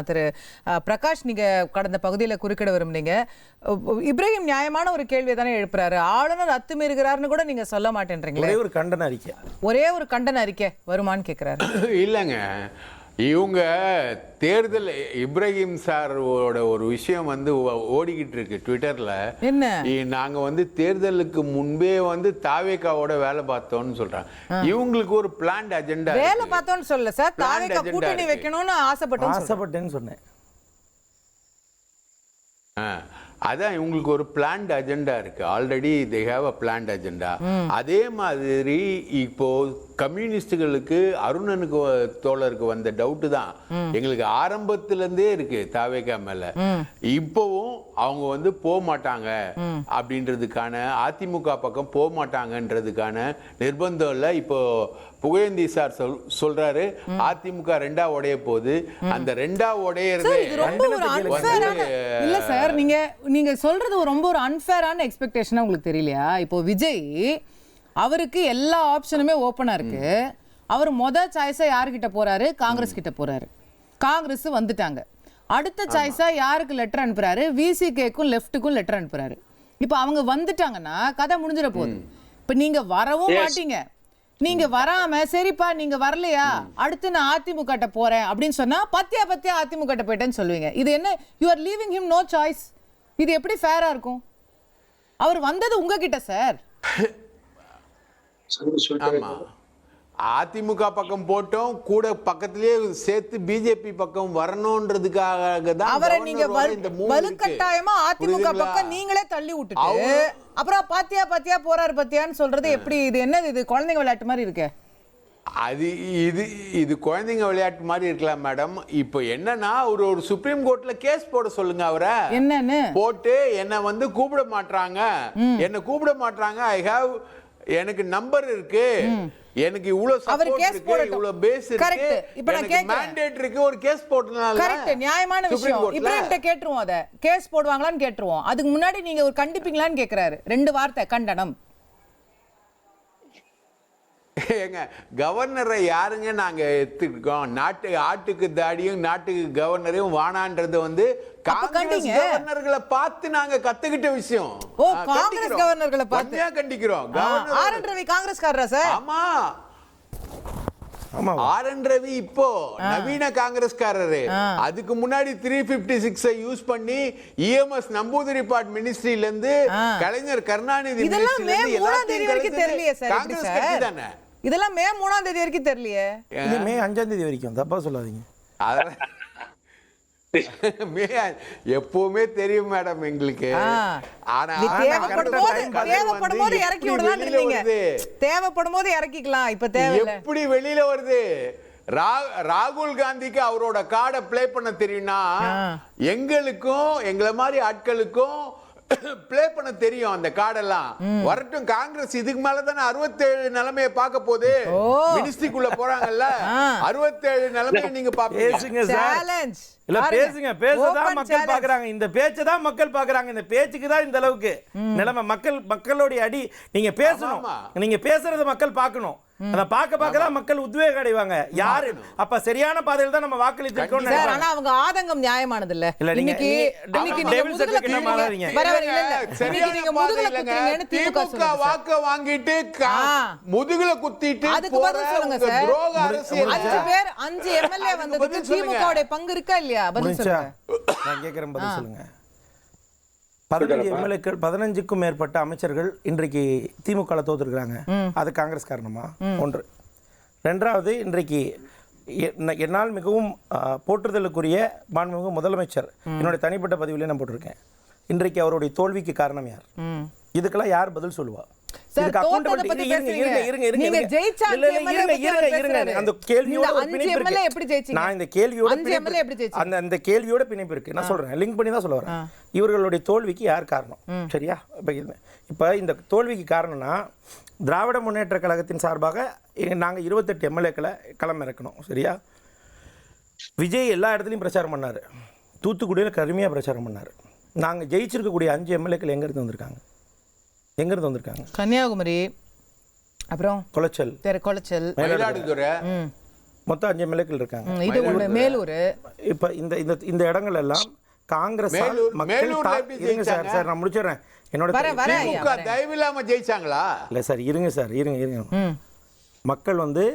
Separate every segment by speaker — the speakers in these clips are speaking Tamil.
Speaker 1: திரு பிரகாஷ், நீங்க கடந்த பகுதியில் குறுக்கிட விரும்புனீங்க. இப்ராஹிம் நியாயமான ஒரு கேள்வியை தானே எழுப்புறாரு. ஆளுநர் அத்துமீறுகிறாருன்னு கூட நீங்க சொல்ல மாட்டேன்றீங்களே. ஒரே ஒரு கண்டன அறிக்கை வருமானு கேட்கிறாரு.
Speaker 2: இல்லைங்க, இவங்க தேர்தல் இப்ராஹிம் சாரோட ஒரு விஷயம் ஓடிக்கிட்டு இருக்கு ட்விட்டர்ல.
Speaker 1: என்ன,
Speaker 2: நாங்க தேர்தலுக்கு முன்பே தாவேகாவோட வேலை பார்த்தோம்னு சொல்றாங்க. இவங்களுக்கு ஒரு பிளான்ட் அஜெண்டா.
Speaker 1: வேலை பார்த்தோம்னு சொல்லல சார், தாவேகா கூட்டணி வைக்கணும்னு ஆசைப்பட்டேன்னு சொன்னேன்.
Speaker 2: அதான் இவங்களுக்கு ஒரு பிளான்ட் அஜெண்டா இருக்கு. Already they have a plant agenda. அதே மாதிரி இப்போ கம்யூனிஸ்டுகளுக்கு அருணனுக்கு தோழருக்கு வந்த டவுட் தான் எங்களுக்கு ஆரம்பத்துல இருந்தே இருக்கு தாவேகா மேல. இப்பவும் அவங்க போக மாட்டாங்க அப்படின்றதுக்கான, அதிமுக பக்கம் போக மாட்டாங்கன்றதுக்கான நிர்பந்தம் இல்ல. இப்போ புகழேந்தி சார் சொல்றாரு அதிமுக ரெண்டா உடைய போகுது. அந்த ரெண்டா உடையறது
Speaker 1: இல்ல சார். நீங்க சொல்றது ரொம்ப ஒரு அன்ஃபேரான எக்ஸ்பெக்டேஷனா உங்களுக்கு தெரியலையா? இப்போ விஜய் அவருக்கு எல்லா ஆப்ஷனுமே ஓப்பனா இருக்கு. அவர் மொதல் சாய்ஸா யாருக்கிட்ட போறாரு? காங்கிரஸ் கிட்ட போறாரு. காங்கிரஸ் வந்துட்டாங்க. அடுத்த சாய்ஸா யாருக்கு லெட்டர் அனுப்புறாரு? விசிகேக்கும் லெஃப்ட்டுக்கும் லெட்டர் அனுப்புறாரு. இப்போ அவங்க வந்துட்டாங்கன்னா கதை முடிஞ்சிட போகுது. இப்போ நீங்க வரவும் மாட்டீங்க. நீங்க வராம சரிப்பா நீங்க வரலையா, அடுத்து நான் அதிமுக போறேன் அப்படின்னு சொன்னா பத்தியா அதிமுக போயிட்டேன்னு சொல்லுவீங்க. இது என்ன? You are leaving him no choice. இது எப்படி ஃபேரா இருக்கும்? அவர் வந்தது உங்ககிட்ட சார்.
Speaker 2: ஆமா, அதிமுக பக்கம் போட்டோம், கூட பக்கத்திலேயே சேர்த்து பிஜேபி பக்கம் வரணும்ன்றதுக்காக தான்
Speaker 1: அவரை நீங்க வலுக்கட்டாயமா அதிமுக பக்கம் நீங்களே தள்ளி விட்டுட்டு அப்புறம் பாத்தியா போறாரு பத்தியான்னு சொல்றது எப்படி? இது என்னது? இது குழந்தைங்க விளையாட்டு மாதிரி இருக்கு.
Speaker 2: அது இது குழந்தைங்க விளையாட்டு மாதிரி இருக்கலாம் மேடம். இப்போ என்னன்னா ஒரு சுப்ரீம் கோர்ட்ல கேஸ் போட சொல்லுங்க அவரை.
Speaker 1: என்னன்னு
Speaker 2: போட்டு என்ன கூப்பிட மாட்டாங்க. ஐ ஹேவ், எனக்கு நம்பர் இருக்கு, எனக்கு இவ்வளவு சப்போர்ட் இருக்கு, இவ்வளவு பேஸ் இருக்கு, எனக்கு மேண்டேட் இருக்கு, ஒரு கேஸ் போட்டனால
Speaker 1: கரெக்ட், நியாயமான விஷயம். இப்ராஹிம்ட்ட கேட்றுவோம், அத கேஸ் போடுவாங்களான்னு கேட்றுவோம். அதுக்கு முன்னாடி நீங்க ஒரு கண்டிப்பீங்களான்னு கேக்குறாரு. 2 வார்த்தை கண்டனம்.
Speaker 2: ஏங்க, கவர்னரை யாருங்க நாங்க எடுத்துருக்கோம்? ஆட்டுக்கு தாடியும் நாட்டுக்கு கவர்னரையும் வானான்றது காங்கிரஸ் கவர்னர்களை பார்த்து நாங்க கத்துக்கிட்ட விஷயம்.
Speaker 1: ஓ, காங்கிரஸ் கவர்னர்களை பார்த்து
Speaker 2: கண்டிக்கிறோம்.
Speaker 1: ஆர்.என். ரவி காங்கிரஸ்காரரா சார்?
Speaker 2: ஆமா, ஆர்.என். ரவி இப்போ நவீன காங்கிரஸ்காரரு. அதுக்கு முன்னாடி 356 யூஸ் பண்ணி இஎம்எஸ் நம்பூதிரிபாட் மினிஸ்ட்ரியில இருந்து கலைஞர் கருணாநிதி மினிஸ்ட்ரியில இருந்து எல்லாத்தையும் தெரியலையே சார். காங்கிரஸ் கட்சி தானே
Speaker 1: இதெல்லாம். மே 3ஆம் தேதி வரைக்கும் தெரியலையே.
Speaker 3: இது மே 5ஆம் தேதி வரைக்கும். தப்பா சொல்லாதீங்க.
Speaker 2: எப்பவுமே தெரியும் மேடம் எங்களுக்கு.
Speaker 1: தேவைப்படும் போது இறக்கி விடலாம் இருந்தீங்க. தேவைப்படும் போது இறக்கிக்கலாம். இப்ப தேவையில்லை.
Speaker 2: எப்படி வெளியில வருது? ராகுல் காந்திக்கு அவரோட கார்டை பிளே பண்ண தெரியும்னா எங்களுக்கும் எங்களை மாதிரி ஆட்களுக்கும் பிளே பண்ண தெரியும். அந்த கார்டெல்லாம் வரட்டும். காங்கிரஸ் இதுக்கு மேலதானே 67 நிலைமையை பார்க்க போகுது. மினிஸ்ட்ரிக்குள்ள போறாங்கல்ல, 67 நிலைமையை நீங்க பாப்பீங்க.
Speaker 3: இல்ல பேசுங்க, பேசதான் மக்கள் பாக்குறாங்க. இந்த பேச்சை தான் மக்கள் பாக்குறாங்க. இந்த பேச்சுக்கு தான் இந்த அளவுக்கு நிலைமை. மக்களுடைய அடி. நீங்க பேசணும், நீங்க பேசுறத மக்கள் பார்க்கணும். அத பார்க்கதான் மக்கள் உத்வேகம் அடைவாங்க. யாரு அப்ப சரியான பாதையில தான் நம்ம வாக்களிச்சிருக்கோம்.
Speaker 1: ஆனா அவங்க ஆதங்கம் நியாயமானது இல்ல.
Speaker 3: இன்னைக்கு
Speaker 2: திமுக வாக்க வாங்கிட்டு முதுகுல குத்திட்டு
Speaker 1: அதுக்கு பதில் சொல்லுங்க சார். 5 எம்எல்ஏ வந்ததுக்கு திமுகவுடைய பங்கு இருக்கா இல்லையா? பதில் சொல்லுங்க.
Speaker 3: நான் கேக்குறேன், பதில் சொல்லுங்க. 15 எம்எல்ஏக்கள், 15க்கும் மேற்பட்ட அமைச்சர்கள் இன்றைக்கு திமுக தோத்துருக்காங்க. அது காங்கிரஸ் காரணமா? ஒன்று. 2வது, இன்றைக்கு என்னால் மிகவும் போற்றுதலுக்குரிய மாண்புமிகு முதலமைச்சர், என்னுடைய தனிப்பட்ட பதிவிலே நான் போட்டிருக்கேன், இன்றைக்கு அவருடைய தோல்விக்கு காரணம் யார்? இதுக்கெல்லாம் யார் பதில் சொல்லுவா? அந்த கேள்வியோட பிணைப்பு இருக்கு. நான் சொல்றேன், லிங்க் பண்ணி தான் சொல்ல வரேன். இவர்களுடைய தோல்விக்கு யார் காரணம்? சரியா? இப்ப இந்த தோல்விக்கு காரணம்னா திராவிட முன்னேற்ற கழகத்தின் சார்பாக நாங்க 28 எம்எல்ஏக்களை களம் இறக்கணும். சரியா? விஜய் எல்லா இடத்துலையும் பிரச்சாரம் பண்ணாரு. தூத்துக்குடியில் கடுமையாக பிரச்சாரம் பண்ணாரு. நாங்கள் ஜெயிச்சிருக்கக்கூடிய 5 எம்எல்ஏக்கள் எங்கேருந்து வந்திருக்காங்க?
Speaker 1: கன்னியாகுமரி, அப்புறம்
Speaker 3: கொளச்சல்,
Speaker 1: மயிலாடுதுறை,
Speaker 3: மொத்தம் 5 எம்எல்ஏக்கள் இருக்காங்க.
Speaker 1: இது ஒண்ணு மேலூர்.
Speaker 3: இப்ப இந்த இடங்கள் எல்லாம் காங்கிரஸ் இருங்க சார் நான் முடிச்சிடுறேன். என்னோட
Speaker 2: தயவில்லாம ஜெயிச்சாங்களா?
Speaker 3: இல்ல சார் இருங்க சார் இருங்க. மக்கள் வந்து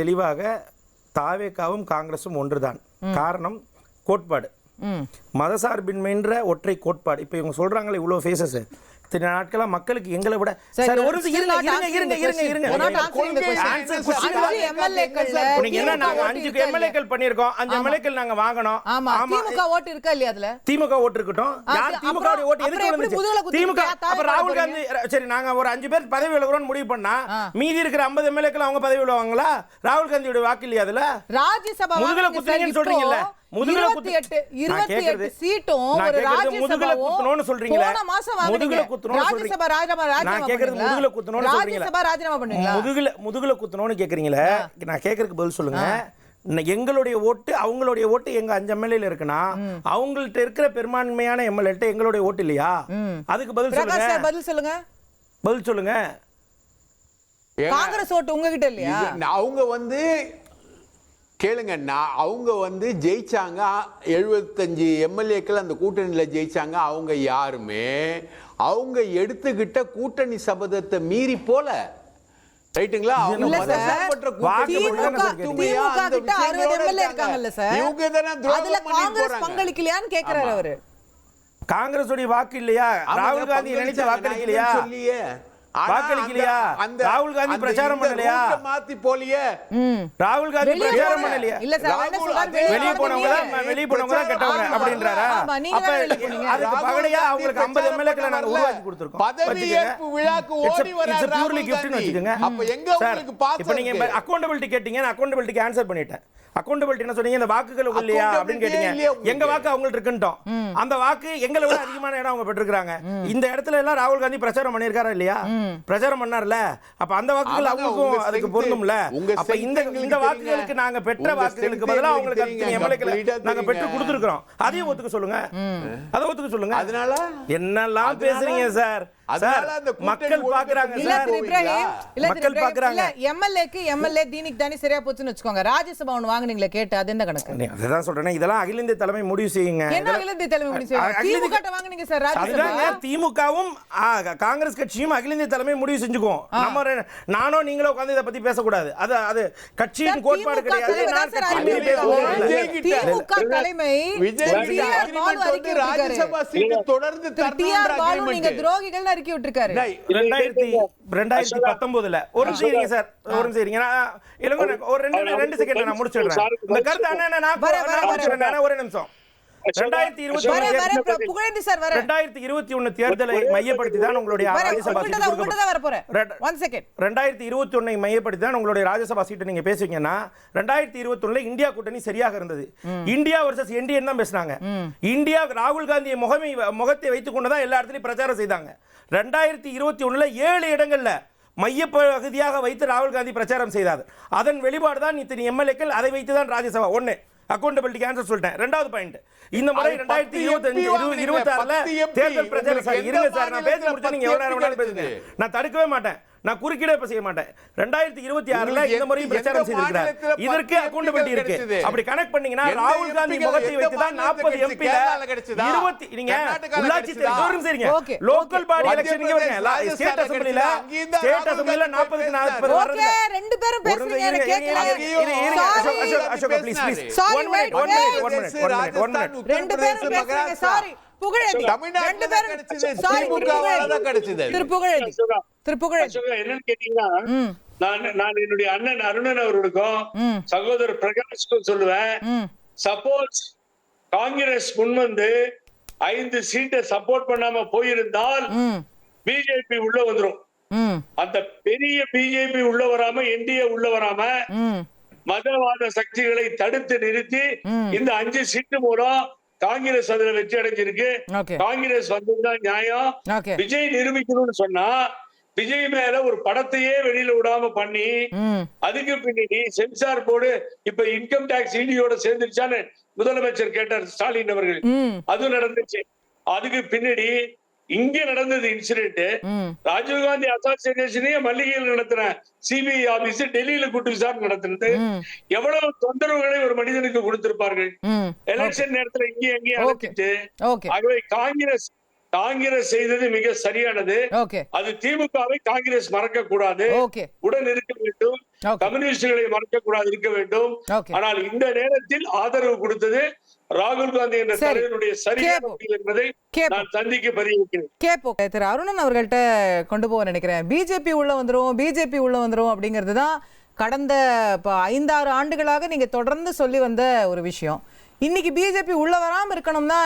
Speaker 3: தெளிவாக தாவேகாவும் காங்கிரஸும் ஒன்றுதான். காரணம் கோட்பாடு, மதசார்பின்மைன்ற ஒற்றை கோட்பாடு. இப்போ இவங்க சொல்றாங்களே இவ்வளோ ஃபேஸஸ், இத்தனை நாட்களா மக்களுக்கு எங்களை விட சார் ஒரு இருங்க. நாங்க 5 எம்எல்ஏக்கள் பண்ணிருக்கோம், 5 எம்எல்ஏக்கள் நாங்க வாங்கணும்.
Speaker 1: திமுக ஓட்டு இருக்கா இல்லையா? அதுல
Speaker 3: திமுக ஓட்டு இருக்கட்டும். யார் திமுக ஓட்டு எதுக்கு வந்துச்சு? திமுக அப்ப ராகுல் காந்தி சரி நாங்க ஒரு 5 பேர் பதவி விலகுறோம்னு முடிவு பண்ணா மீதி இருக்கிற 50 எம்எல்ஏக்கள் அவங்க பதவி விலகுவாங்களா? ராகுல் காந்தியோட வாக்கு இல்லையா அதுல?
Speaker 1: ராஜ்யசபா
Speaker 3: முதுகுல குத்துறீங்கன்னு சொல்றீங்கல்ல,
Speaker 1: 28 சீட்டும் ஒரு
Speaker 3: முதுகுல குத்துறோம்னு சொல்றீங்களா? முதுகுல குத்துறோம்னு சொல்றீங்க. நான் கேக்குறது முதுகுல குத்துறோம்னு சொல்றீங்களா?
Speaker 1: ராஜினாமா பண்ணுவீங்களா?
Speaker 3: முதுகுல குத்துறோம்னு கேக்குறீங்களா? நான் கேக்குறதுக்கு பதில் சொல்லுங்க. எங்களுடைய ஓட்டு அவங்களுடைய ஓட்டு எங்க 5 எம்எல்ஏல இருக்குன்னா அவங்கள்ட்ட இருக்கிற பெரும்பான்மையான எம்எல்ஏட்ட எங்களுடைய ஓட்டு இல்லையா? அதுக்கு பதில் சொல்லுங்க. பதில் சொல்லுங்க.
Speaker 1: காங்கிரஸ் ஓட்டு உங்ககிட்ட இல்லையா?
Speaker 2: அவங்க வந்து கேளுங்க, அவங்க வந்து ஜெயிச்சாங்க 75 எம்எல்ஏக்கள் அந்த கூட்டணியில் ஜெயிச்சாங்க. அவங்க யாருமே அவங்க எடுத்துக்கிட்ட கூட்டணி சபதத்தை மீறி போல, ரைட்டுங்களா? அவங்க மதசார்பற்ற
Speaker 1: பங்களிக்கலையான்னு கேக்குறாரு அவரு.
Speaker 3: காங்கிரஸ் வாக்கு இல்லையா? ராகுல் காந்தி நினைச்ச வாக்களிக்கலையா? வாக்களிக்கலையா? ராகுல் காந்தி பிரச்சாரம் பண்ணலையா?
Speaker 2: மாத்தி போலியே.
Speaker 3: ராகுல் காந்தி பிரச்சாரம் பண்ணலையா?
Speaker 1: இல்ல சார் என்ன சொல்றாரு?
Speaker 3: வெளிய போனவங்க கெட்டவங்க அப்படின்றாரா? அப்ப அதுக்கு பகடையா அவங்களுக்கு 50 எம்எல்ஏக்களை நாங்க உருவாக்கி கொடுத்திருக்கோம்.
Speaker 2: பதவியேற்பு விழாக்கு ஓடி வராரு ராகுல் காந்தி. அப்ப எங்க உங்களுக்கு பாத்து
Speaker 3: இப்ப நீங்க அக்கவுண்டபிலிட்டி கேட்டீங்க, நான் அக்கவுண்டபிலிட்டிக்கு ஆன்சர் பண்ணிட்டேன். அக்கவுண்டபிலிட்டி என்ன சொன்னீங்க? இந்த வாக்குகள் இல்லையா அப்படின்னு கேட்டீங்க. எங்க வாக்கு அவங்களுக்கு இருக்குன்ட்டோம். அந்த வாக்கு எங்களை விட அதிகமான இடம் அவங்க பெற்றிருக்காங்க. இந்த இடத்துல எல்லாம் ராகுல் காந்தி பிரச்சாரம் பண்ணியிருக்காரா இல்லையா? பிரச்சாரம் பண்ணார்ல. அப்ப அந்த வாக்குகள் அவங்களுக்கும் அதுக்கு பொருந்தும்ல. அப்ப இந்த வாக்குகளுக்கு நாங்க பெற்ற வாக்குகளுக்கு பதிலா அவங்களுக்கு எம்எல்ஏக்களை நாங்க பெற்று கொடுத்துருக்கோம். அதையும் ஒத்துக்க சொல்லுங்க. அதை ஒத்துக்க சொல்லுங்க.
Speaker 2: அதனால
Speaker 3: என்னெல்லாம் பேசுறீங்க சார்? மக்கள் பாக்குறாங்க. மக்கள் பாக்குறாங்க.
Speaker 1: எம்எல்ஏ தீனிக் தானி சரியா போச்சுன்னு வச்சுக்கோங்க. ராஜ்யசபா ஒண்ணு வாங்குனீங்களே கேட்டு அது என்ன கணக்கு?
Speaker 3: அதுதான் சொல்றேன். இதெல்லாம் அகில இந்திய தலைமை முடிவு செய்யுங்க.
Speaker 1: என்ன அகில இந்திய தலைமை முடிவு செய்யுங்க? திமுக வாங்குனீங்க சார் ராஜ்யசபா.
Speaker 3: திமுகவும் காங்கிரஸ் கட்சியும் அகில இந்திய தலைமை முடிவு செஞ்சுக்குவோம். நம்ம நானோ நீங்களோ உட்கார்ந்து இத பத்தி பேசக்கூடாது. அது கட்சியின் கோட்பாடு கிடையாது.
Speaker 1: திமுக தலைமை
Speaker 2: ராஜ்யசபா சீட்டு தொடர்ந்து தரணும்.
Speaker 1: நீங்க துரோகிகள் அறிக்கை விட்டுருக்காரு.
Speaker 3: 2019 ஒரு நிமிஷம் சார், ஒரு நிமிஷம் இருங்க. ஒரு 2 செகண்ட் நான் முடிச்சிடுறேன். இந்த கருத்து நான் ஒரே நிமிஷம். 2021 தேர்தலை மையப்படுத்தி தான் உங்களுடைய ராஜ்யசபா சீட்டு 2021 மையப்படுத்தி தான் உங்களுடைய ராஜ்யசபா சீட்டு நீங்க பேசுவீங்கன்னா 2021 இந்தியா கூட்டணி சரியாக இருந்தது. இந்தியா வர்சஸ் என்டிஎன் தான் பேசினாங்க. இந்தியா ராகுல் காந்தியை முகத்தை வைத்துக் கொண்டுதான் எல்லா இடத்துலயும் பிரச்சாரம் செய்தாங்க. 2021 7 இடங்கள்ல மைய பகுதியாக வைத்து ராகுல் காந்தி பிரச்சாரம் செய்தார். அதன் வெளிப்பாடு தான் இத்தனை எம்எல்ஏக்கள். அதை வைத்து தான் ராஜ்யசபா. ஒன்னு அக்கவுண்டபிலிட்டி ஆன்சர் சொல்லிட்டேன். ரெண்டாவது பாயிண்ட், இந்த முறை 2025-26 தேர்தல் பிரச்சாரம் இருங்க சார், நான் பேசி முடிச்சா நீங்க எவ்வளவு நேரம் வேணாலும் பேசுங்க. நான் தடுக்கவே மாட்டேன், நான் குறுக்கிட செய்ய மாட்டேன். 2026 இந்த முறை பிரச்சாரம் செய்திருக்கிறார். இதற்கு அக்கவுண்டபிலிட்டி இருக்கு. அப்படி கனெக்ட் பண்ணீங்கன்னா ராகுல் காந்தி முகத்தை வைத்து தான் 40 எம்பி 20 நீங்க உள்ளாட்சி தேர்தல் சரிங்க லோக்கல் பாடி எலெக்ஷன் நீங்க வரீங்க. ஸ்டேட் அசெம்பிளில 40க்கு 40
Speaker 1: ஓகே ரெண்டு பேரும் பேசுறீங்க கேக்கல.
Speaker 3: அசோக் ப்ளீஸ்
Speaker 1: one minute ரெண்டு பேரும் பேசுறீங்க. சாரி புகழேந்தி ரெண்டு பேரும்
Speaker 4: என்னன்னு கேட்டீங்கன்னா நான் என்னுடைய அண்ணன் அருணன் அவர்களுக்கும் சகோதரர் பிரகாஷ்க்கும் சொல்லுவேன், சப்போஸ் காங்கிரஸ் முன்வந்து 5 சீட்டை சப்போர்ட் பண்ணாம போயிருந்தால் பிஜேபி உள்ள வந்துரும். அந்த பெரிய பிஜேபி உள்ள வராம என்டிஏ உள்ள வராம மதவாத சக்திகளை தடுத்து நிறுத்தி இந்த 5 சீட்டு மூலம் காங்கிரஸ் அதுல வெற்றி அடைஞ்சிருக்கு. காங்கிரஸ் வந்ததுதான் நியாயம். விஜய் நிரூபிக்கணும்னு சொன்னா விஜய் மேல ஒரு படத்தையே வெளியில விடாம பண்ணி அதுக்கு பின்னாடி சென்சார் போர்டு இப்ப இன்கம் டாக்ஸ் இடியோட சேர்ந்துருச்சான்னு முதலமைச்சர் கேட்டார் ஸ்டாலின் அவர்கள். அது நடந்துச்சு. அதுக்கு பின்னாடி இங்க நடந்தது இன்சிடென்ட். ராஜீவ்காந்தி அசாசினேஷனையே மல்லிகையில் நடத்தின சிபிஐ ஆபீஸ் டெல்லியில கூட்டு விசாரணை நடத்தினது எவ்வளவு தொந்தரவுகளை ஒரு மனிதனுக்கு கொடுத்திருப்பார்கள். எலெக்ஷன் நேரத்துல இங்கே அங்கேயும் அழைச்சிட்டு. ஆகவே காங்கிரஸ் செய்தது மிக சரியானது. அது திமுகவை காங்கிரஸ் மறக்க கூடாது, உடன் இருக்க வேண்டும். கம்யூனிஸ்டுகளை மறக்க கூடாது, இருக்க வேண்டும். ஆனால் இந்த நேரத்தில் ஆதரவு கொடுத்தது ராகுல் காந்தி என்ற தலைவருடைய சரியான என்பதை நான் சந்திக்க பதிவிக்கிறேன்.
Speaker 1: கேப்போம். திரு அருணன் அவர்கள்ட்ட கொண்டு போக நினைக்கிறேன். பிஜேபி உள்ள வந்துரும் அப்படிங்கிறதுதான் கடந்த 5-6 ஆண்டுகளாக நீங்க தொடர்ந்து சொல்லி வந்த ஒரு விஷயம். இன்னைக்கு பிஜேபி உள்ள வராம இருக்கணும்னா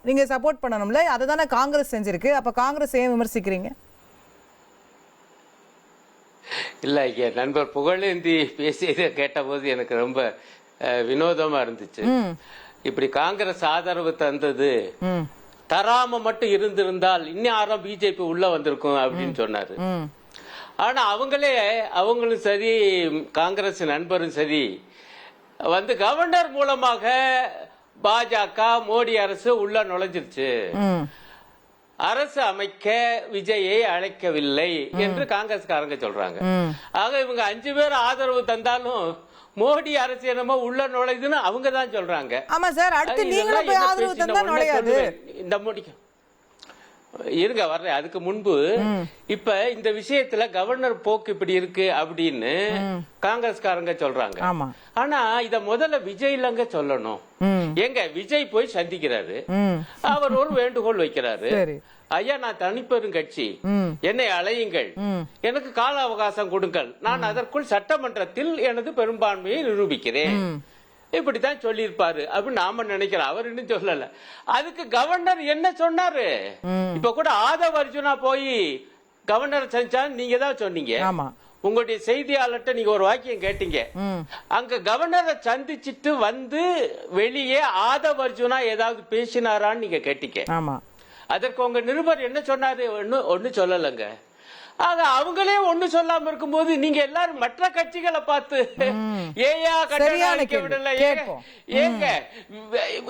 Speaker 1: நீங்க சப்போர்ட் பண்ணணும்ல, அதை தானே காங்கிரஸ் செஞ்சிருக்கு. அப்ப காங்கிரஸ் ஏன் விமர்சிக்கிறீங்க?
Speaker 5: இல்ல, நண்பர் புகழேந்தி பேசியதை கேட்டபோது எனக்கு ரொம்ப வினோதமா இருந்துச்சு. இப்படி காங்கிரஸ் ஆதரவு தந்தது தராம மட்டும் இருந்திருந்தால் இன்னும் பிஜேபி உள்ள வந்திருக்கும் அப்படின்னு சொன்னாரு. ஆனா அவங்களும் சரி, காங்கிரஸ் நண்பரும் சரி, கவர்னர் மூலமாக பாஜக மோடி அரசு உள்ள நுழைஞ்சிருச்சு. அரசு அமைக்க விஜயை அழைக்கவில்லை என்று காங்கிரஸ்காரங்க சொல்றாங்க. ஆக இவங்க 5 பேர் ஆதரவு தந்தாலும் மோடி அரசு என்னமோ உள்ள நுழைதுன்னு அவங்க தான் சொல்றாங்க.
Speaker 1: ஆமா சார், அடுத்து நீங்களும் போய் ஆதரவு தந்தா நுழையாது.
Speaker 5: இந்த மோடிக்கு இருங்க வர்றேன். அதுக்கு முன்பு இப்ப இந்த விஷயத்துல கவர்னர் போக்கு இப்படி இருக்கு அப்படின்னு காங்கிரஸ்காரங்க சொல்றாங்க. ஆனா இத முதல்ல விஜய் இல்லங்க சொல்லணும். எங்க விஜய் போய் சந்திக்கிறாரு, அவர் ஒரு வேண்டுகோள் வைக்கிறாரு. ஐயா, நான் தனிப்பெரும் கட்சி, என்னை அழையுங்கள், எனக்கு கால அவகாசம் கொடுங்கள், நான் அதற்குள் சட்டமன்றத்தில் எனது பெரும்பான்மையை நிரூபிக்கிறேன், இப்படித்தான் சொல்லியிருப்பாரு அப்படின்னு நாம நினைக்கிறோம். அவர் இன்னும் சொல்லல. அதுக்கு கவர்னர் என்ன சொன்னாரு? இப்ப கூட ஆதவ் அர்ஜுனா போய் கவர்னர் செஞ்சான்னு நீங்க தான் சொன்னீங்க. உங்களுடைய செய்தியாளர்கிட்ட நீங்க ஒரு வாக்கியம் கேட்டீங்க. அங்க கவர்னரை சந்திச்சுட்டு வெளியே ஆதவ் அர்ஜுனா ஏதாவது பேசினாரான்னு நீங்க கேட்டீங்க. அதற்கு உங்க நிருபர் என்ன சொன்னாரு? ஒண்ணு சொல்லலங்க. ஆக அவங்களே ஒண்ணு சொல்லாம இருக்கும்போது நீங்க எல்லாரும் மற்ற கட்சிகளை பார்த்து ஏயா கட்டணம் விடல ஏங்க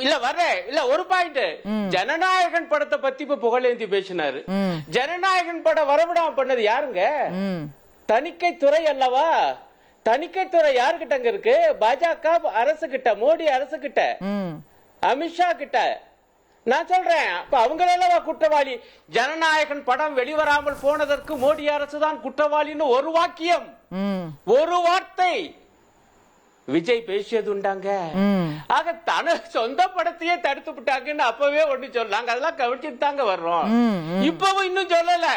Speaker 5: இல்ல வர்றேன். இல்ல ஒரு பாயிண்ட், ஜனநாயகன் படத்தை பத்தி இப்ப புகழேந்தி பேசினாரு. ஜனநாயகன் படம் வரவிடாம பண்ணது யாருங்க? தணிக்கைத்துறை அல்லவா? தணிக்கைத்துறை யாருகிட்ட இருக்கு? பாஜக அரசு கிட்ட, மோடி அரசு கிட்ட, அமித்ஷா கிட்ட. நான் சொல்றேன், அப்ப அவங்களெல்லாம் குற்றவாளி. ஜனநாயகன் படம் வெளிவராமல் போனதற்கு மோடி அரசு தான் குற்றவாளின்னு ஒரு வாக்கியம், ஒரு வார்த்தை விஜய் பேசியது உண்டாங்க. ஆக தனது சொந்த படத்தையே தடுத்து விட்டாங்கன்னு அப்பவே ஒண்ணு சொன்னாங்க. அதெல்லாம் கவனிச்சுட்டு தாங்க வர்றோம். இப்பவும் இன்னும் சொல்லல.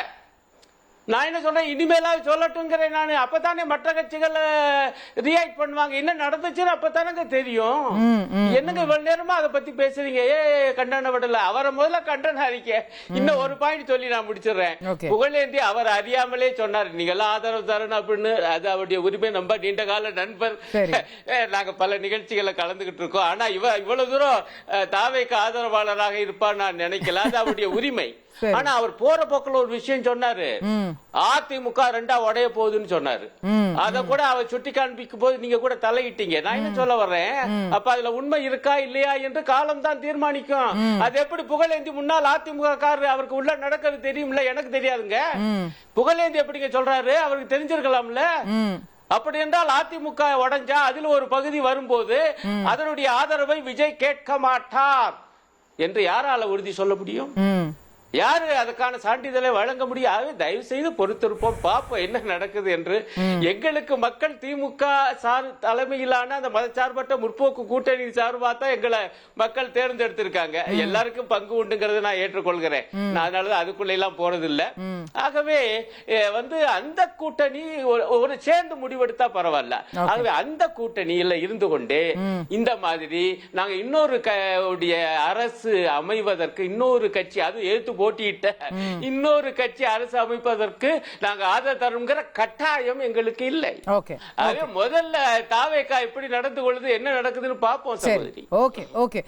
Speaker 5: நான் என்ன சொல்றேன், இனிமேலாவது சொல்லட்டுங்கிறேன் நான். அப்பதானே மற்ற கட்சிகள் ரியாக்ட் பண்ணுவாங்க. என்ன நடந்துச்சுன்னு அப்பதானங்க தெரியும். என்னங்க இவ்வளவு நேரமா அதை பத்தி பேசுறீங்க? கண்டன விடல. அவரை முதல்ல கண்டன அறிக்கை. இன்னும் ஒரு பாயிண்ட் சொல்லி நான் முடிச்சிடுறேன். புகழேந்தி அவர் அறியாமலே சொன்னார், நீங்க எல்லாம் ஆதரவு தரணும் அப்படின்னு. அது அவருடைய உரிமை. நம்ம நீண்ட கால நண்பர், நாங்க பல நிகழ்ச்சிகளை கலந்துகிட்டு இருக்கோம். ஆனா இவ்வளவு தூரம் தாவேக்கு ஆதரவாளராக இருப்பான்னு நான் நினைக்கல. அது அவருடைய உரிமை. ஆனா அவர் போற போக்குல ஒரு விஷயம் சொன்னாரு, அதிமுக 2ஆ உடைய போகுதுன்னு சொன்னாரு. அத கூட அவர் சுட்டி காண்பிக்கும் போது நீங்க கூட தலையிட்டீங்க. நான் என்ன சொல்ல வர்றேன், அப்ப அதுல உண்மை இருக்கா இல்லையா என்று காலம் தான் தீர்மானிக்கும். அது எப்படி புகழேந்தி முன்னாள் அதிமுக காரர், அவருக்கு உள்ள நடக்கிறது தெரியும்ல, எனக்கு தெரியாதுங்க. புகழேந்தி எப்படிங்க சொல்றாரு? அவருக்கு தெரிஞ்சிருக்கலாம்ல. அப்படி என்றால் அதிமுக உடைஞ்சா அதில் ஒரு பகுதி வரும்போது அதனுடைய ஆதரவை விஜய் கேட்க மாட்டார் என்று யாரால உறுதி சொல்ல முடியும்? யாரு அதுக்கான சான்றிதழை வழங்க முடியாது? தயவு செய்து பொறுத்திருப்போம், பார்ப்போம் என்ன நடக்குது என்று. எங்களுக்கு மக்கள் திமுக தலைமையிலான அந்த மதச்சார்பற்ற முற்போக்கு கூட்டணி சார்பா தான் எங்களை மக்கள் தேர்ந்தெடுத்திருக்காங்க. எல்லாருக்கும் பங்கு உண்டுங்கிறத நான் ஏற்றுக்கொள்கிறேன். நான் அதனாலதான் அதுக்குள்ள எல்லாம் போறது இல்ல. ஆகவே அந்த கூட்டணி ஒரு சேர்ந்து முடிவெடுத்தா பரவாயில்ல. ஆகவே அந்த கூட்டணியில இருந்து கொண்டே இந்த மாதிரி நாங்க இன்னொரு அரசு அமைவதற்கு இன்னொரு கட்சி, அது எழுத்து போட்டியிட்ட இன்னொரு கட்சி அரசு அமைப்பதற்கு நாங்க ஆதரவு தருங்கிற கட்டாயம் எங்களுக்கு இல்லை. முதல்ல தாவேகா எப்படி நடந்து கொள்ளுது, என்ன நடக்குதுன்னு பார்ப்போம் சகோதரி.
Speaker 1: ஓகே.